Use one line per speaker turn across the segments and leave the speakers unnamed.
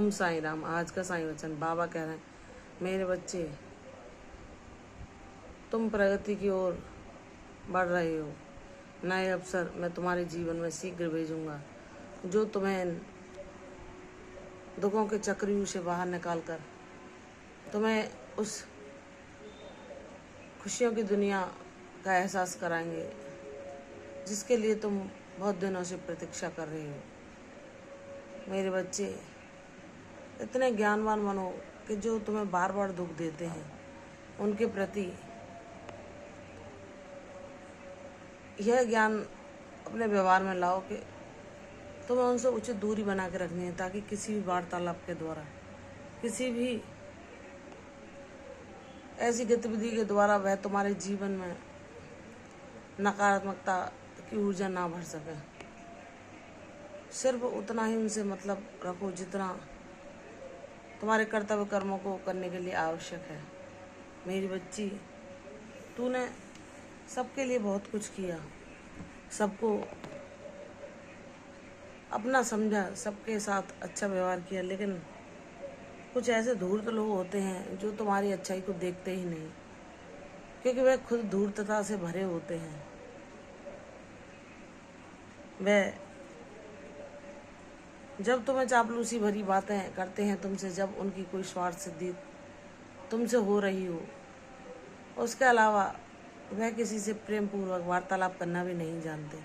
ओम साईं राम। आज का साईं वचन बाबा कह रहे हैं, मेरे बच्चे तुम प्रगति की ओर बढ़ रहे हो। नए अवसर मैं तुम्हारे जीवन में शीघ्र भेजूंगा, जो तुम्हें इन दुखों के चक्रव्यूह से बाहर निकालकर तुम्हें उस खुशियों की दुनिया का एहसास कराएंगे जिसके लिए तुम बहुत दिनों से प्रतीक्षा कर रहे हो। मेरे बच्चे, इतने ज्ञानवान बनो कि जो तुम्हें बार बार दुख देते हैं उनके प्रति यह ज्ञान अपने व्यवहार में लाओ कि तुम्हें उनसे उचित दूरी बना के रखनी है, ताकि किसी भी वार्तालाप के द्वारा, किसी भी ऐसी गतिविधि के द्वारा वह तुम्हारे जीवन में नकारात्मकता की ऊर्जा ना भर सके। सिर्फ उतना ही उनसे मतलब रखो जितना तुम्हारे कर्तव्य कर्मों को करने के लिए आवश्यक है। मेरी बच्ची, तूने सबके लिए बहुत कुछ किया, सबको अपना समझा, सबके साथ अच्छा व्यवहार किया, लेकिन कुछ ऐसे धूर्त लोग होते हैं जो तुम्हारी अच्छाई को देखते ही नहीं, क्योंकि वे खुद धूर्तता से भरे होते हैं। वे जब तुम्हें चापलूसी भरी बातें करते हैं तुमसे, जब उनकी कोई स्वार्थ सिद्धि तुमसे हो रही हो, उसके अलावा वह किसी से प्रेम पूर्वक वार्तालाप करना भी नहीं जानते,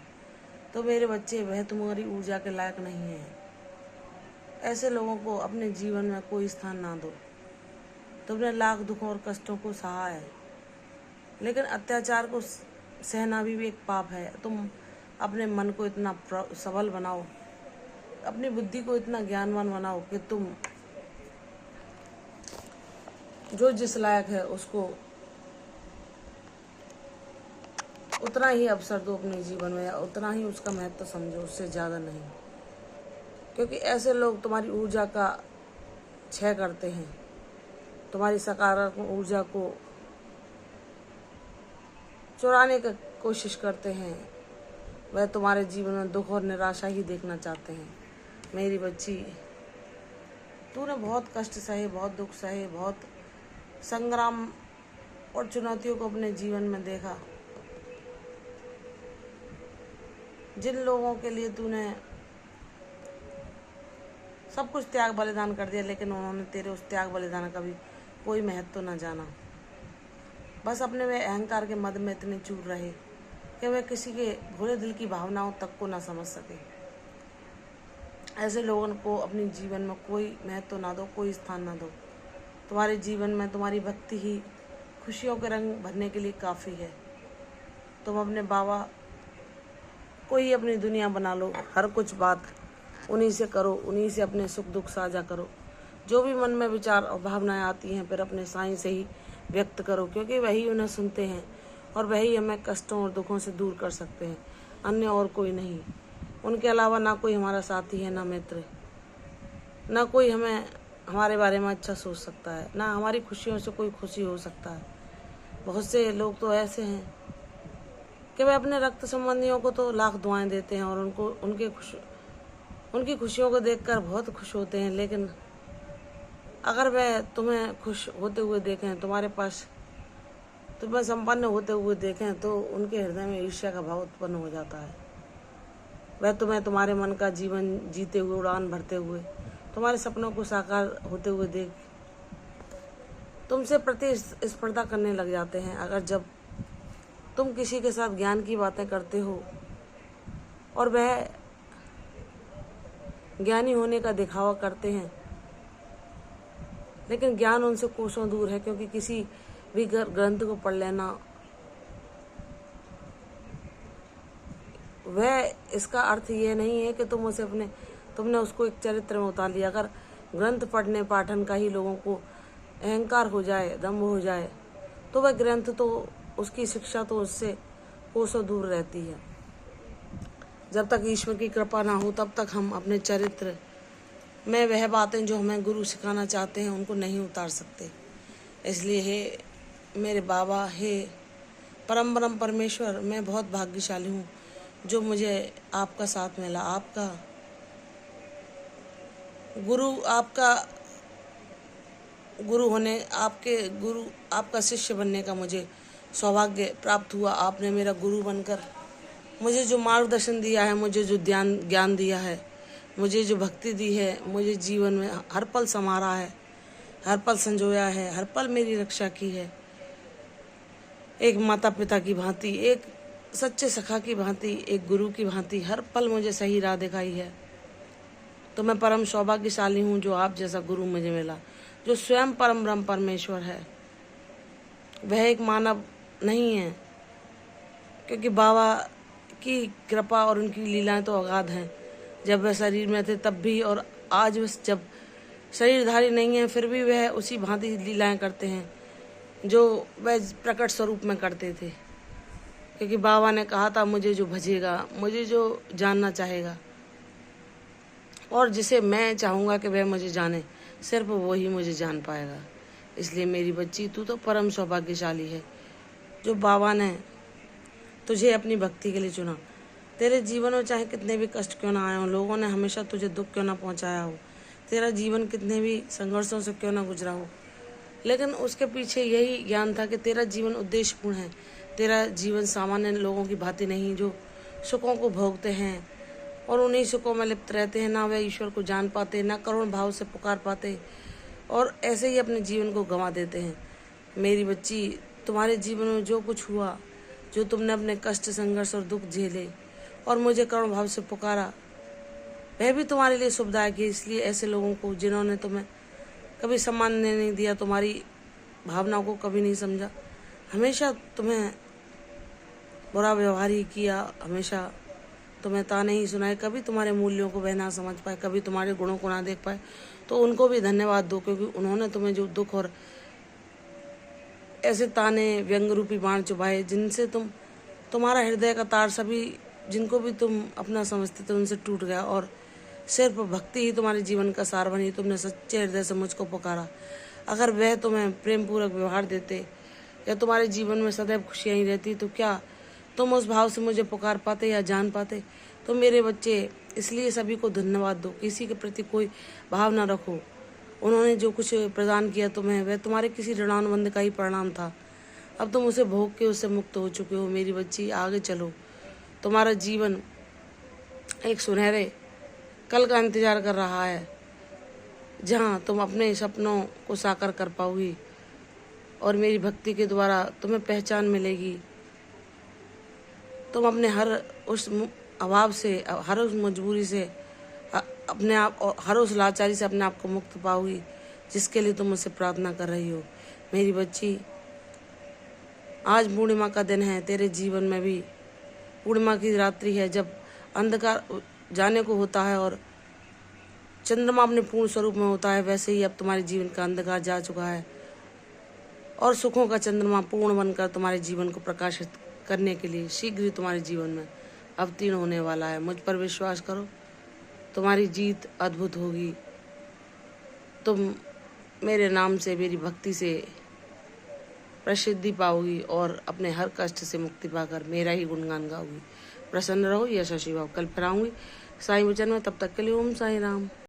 तो मेरे बच्चे, वह तुम्हारी ऊर्जा के लायक नहीं है। ऐसे लोगों को अपने जीवन में कोई स्थान ना दो। तुमने लाख दुखों और कष्टों को सहा है, लेकिन अत्याचार को सहना भी एक पाप है। तुम अपने मन को इतना सबल बनाओ, अपनी बुद्धि को इतना ज्ञानवान बनाओ कि तुम जो जिस लायक है उसको उतना ही अवसर दो अपने जीवन में, या उतना ही उसका महत्व समझो, उससे ज़्यादा नहीं। क्योंकि ऐसे लोग तुम्हारी ऊर्जा का क्षय करते हैं, तुम्हारी सकारात्मक ऊर्जा को चुराने की कोशिश करते हैं। वह तुम्हारे जीवन में दुख और निराशा ही देखना चाहते हैं। मेरी बच्ची, तूने बहुत कष्ट सहे, बहुत दुख सहे, बहुत संग्राम और चुनौतियों को अपने जीवन में देखा। जिन लोगों के लिए तूने सब कुछ त्याग बलिदान कर दिया, लेकिन उन्होंने तेरे उस त्याग बलिदान का भी कोई महत्व न जाना। बस अपने वे अहंकार के मद में इतने चूर रहे कि वे किसी के भोले दिल की भावनाओं तक को ना समझ सके। ऐसे लोगों को अपने जीवन में कोई महत्व ना दो, कोई स्थान ना दो। तुम्हारे जीवन में तुम्हारी भक्ति ही खुशियों के रंग भरने के लिए काफ़ी है। तुम अपने बाबा को ही अपनी दुनिया बना लो। हर कुछ बात उन्हीं से करो, उन्हीं से अपने सुख दुख साझा करो। जो भी मन में विचार और भावनाएं आती हैं, फिर अपने साईं से ही व्यक्त करो, क्योंकि वही उन्हें सुनते हैं और वही हमें कष्टों और दुखों से दूर कर सकते हैं, अन्य और कोई नहीं। उनके अलावा ना कोई हमारा साथी है, ना मित्र, ना कोई हमारे बारे में अच्छा सोच सकता है, ना हमारी खुशियों से कोई खुशी हो सकता है। बहुत से लोग तो ऐसे हैं कि वे अपने रक्त संबंधियों को तो लाख दुआएं देते हैं और उनकी खुशियों को देखकर बहुत खुश होते हैं, लेकिन अगर वह तुम्हें खुश होते हुए देखें, तुम्हें संपन्न होते हुए देखें, तो उनके हृदय में ईर्ष्या का भाव उत्पन्न हो जाता है। वह तुम्हें तुम्हारे मन का जीवन जीते हुए, उड़ान भरते हुए, तुम्हारे सपनों को साकार होते हुए देख तुमसे प्रतिस्पर्धा करने लग जाते हैं। अगर जब तुम किसी के साथ ज्ञान की बातें करते हो और वह ज्ञानी होने का दिखावा करते हैं, लेकिन ज्ञान उनसे कोसों दूर है, क्योंकि किसी भी ग्रंथ को पढ़ लेना वह इसका अर्थ ये नहीं है कि तुमने उसको एक चरित्र में उतार लिया। अगर ग्रंथ पढ़ने पाठन का ही लोगों को अहंकार हो जाए, दम्भ हो जाए, तो वह ग्रंथ तो उसकी शिक्षा तो उससे कोसों दूर रहती है। जब तक ईश्वर की कृपा ना हो, तब तक हम अपने चरित्र में वह बातें जो हमें गुरु सिखाना चाहते हैं उनको नहीं उतार सकते। इसलिए हे मेरे बाबा, हे परम ब्रह्म परमेश्वर, मैं बहुत भाग्यशाली हूँ जो मुझे आपका साथ मिला। आपका गुरु आपका गुरु होने आपके गुरु आपका शिष्य बनने का मुझे सौभाग्य प्राप्त हुआ। आपने मेरा गुरु बनकर मुझे जो मार्गदर्शन दिया है, मुझे जो ज्ञान दिया है, मुझे जो भक्ति दी है, मुझे जीवन में हर पल संवारा है, हर पल संजोया है, हर पल मेरी रक्षा की है। एक माता पिता की भांति, एक सच्चे सखा की भांति, एक गुरु की भांति हर पल मुझे सही राह दिखाई है। तो मैं परम सौभाग्यशाली हूँ जो आप जैसा गुरु मुझे मिला, जो स्वयं परम ब्रह्म परमेश्वर है। वह एक मानव नहीं है, क्योंकि बाबा की कृपा और उनकी लीलाएं तो अगाध हैं। जब वह शरीर में थे तब भी, और आज वह जब शरीरधारी नहीं है फिर भी वह उसी भांति लीलाएं करते हैं जो वह प्रकट स्वरूप में करते थे। क्योंकि बाबा ने कहा था, मुझे जो भजेगा, मुझे जो जानना चाहेगा और जिसे मैं चाहूँगा कि वह मुझे जाने, सिर्फ वही मुझे जान पाएगा। इसलिए मेरी बच्ची, तू तो परम सौभाग्यशाली है जो बाबा ने तुझे अपनी भक्ति के लिए चुना। तेरे जीवन में चाहे कितने भी कष्ट क्यों ना आए हों, लोगों ने हमेशा तुझे दुख क्यों ना पहुंचाया हो, तेरा जीवन कितने भी संघर्षों से क्यों ना गुजरा हो, लेकिन उसके पीछे यही ज्ञान था कि तेरा जीवन उद्देश्यपूर्ण है। तेरा जीवन सामान्य लोगों की भांति नहीं, जो सुखों को भोगते हैं और उन्हीं सुखों में लिप्त रहते हैं। ना वे ईश्वर को जान पाते, ना करुण भाव से पुकार पाते, और ऐसे ही अपने जीवन को गंवा देते हैं। मेरी बच्ची, तुम्हारे जीवन में जो कुछ हुआ, जो तुमने अपने कष्ट, संघर्ष और दुख झेले और मुझे करुण भाव से पुकारा, वह भी तुम्हारे लिए शुभदायक है। इसलिए ऐसे लोगों को जिन्होंने तुम्हें कभी सम्मान नहीं दिया, तुम्हारी भावनाओं को कभी नहीं समझा, हमेशा तुम्हें बुरा व्यवहार ही किया, हमेशा तुम्हें ताने ही सुनाए, कभी तुम्हारे मूल्यों को वह ना समझ पाए, कभी तुम्हारे गुणों को ना देख पाए, तो उनको भी धन्यवाद दो। क्योंकि उन्होंने तुम्हें जो दुख और ऐसे ताने, व्यंग रूपी बाण चुभाए, जिनसे तुम्हारा हृदय का तार, सभी जिनको भी तुम अपना समझते थे, उनसे टूट गया और सिर्फ भक्ति ही तुम्हारे जीवन का सार बनी। तुमने सच्चे हृदय से मुझको पुकारा। अगर वह तुम्हें प्रेम पूर्वक व्यवहार देते या तुम्हारे जीवन में सदैव खुशियाँ ही रहती, तो क्या तुम उस भाव से मुझे पुकार पाते या जान पाते? तो मेरे बच्चे, इसलिए सभी को धन्यवाद दो, किसी के प्रति कोई भाव न रखो। उन्होंने जो कुछ प्रदान किया तुम्हें, वह तुम्हारे किसी ऋणानुबंध का ही परिणाम था। अब तुम उसे भोग के उससे मुक्त हो चुके हो। मेरी बच्ची, आगे चलो। तुम्हारा जीवन एक सुनहरे कल का इंतजार कर रहा है, जहाँ तुम अपने सपनों को साकार कर पाओगी और मेरी भक्ति के द्वारा तुम्हें पहचान मिलेगी। तुम अपने हर उस अभाव से, हर उस मजबूरी से, अपने आप और हर उस लाचारी से अपने आप को मुक्त पाओगी, जिसके लिए तुम मुझसे प्रार्थना कर रही हो। मेरी बच्ची, आज पूर्णिमा का दिन है। तेरे जीवन में भी पूर्णिमा की रात्रि है, जब अंधकार जाने को होता है और चंद्रमा अपने पूर्ण स्वरूप में होता है। वैसे ही अब तुम्हारे जीवन का अंधकार जा चुका है और सुखों का चंद्रमा पूर्ण बनकर तुम्हारे जीवन को प्रकाशित करने के लिए शीघ्र ही तुम्हारे जीवन में अवतीर्ण होने वाला है। मुझ पर विश्वास करो, तुम्हारी जीत अद्भुत होगी। तुम मेरे नाम से, मेरी भक्ति से प्रसिद्धि पाओगी और अपने हर कष्ट से मुक्ति पाकर मेरा ही गुणगान गाओगी। प्रसन्न रहो, यश आशीर्वाद। कल फिर आऊँगी साईं वचन में, तब तक के लिए ओम साईं राम।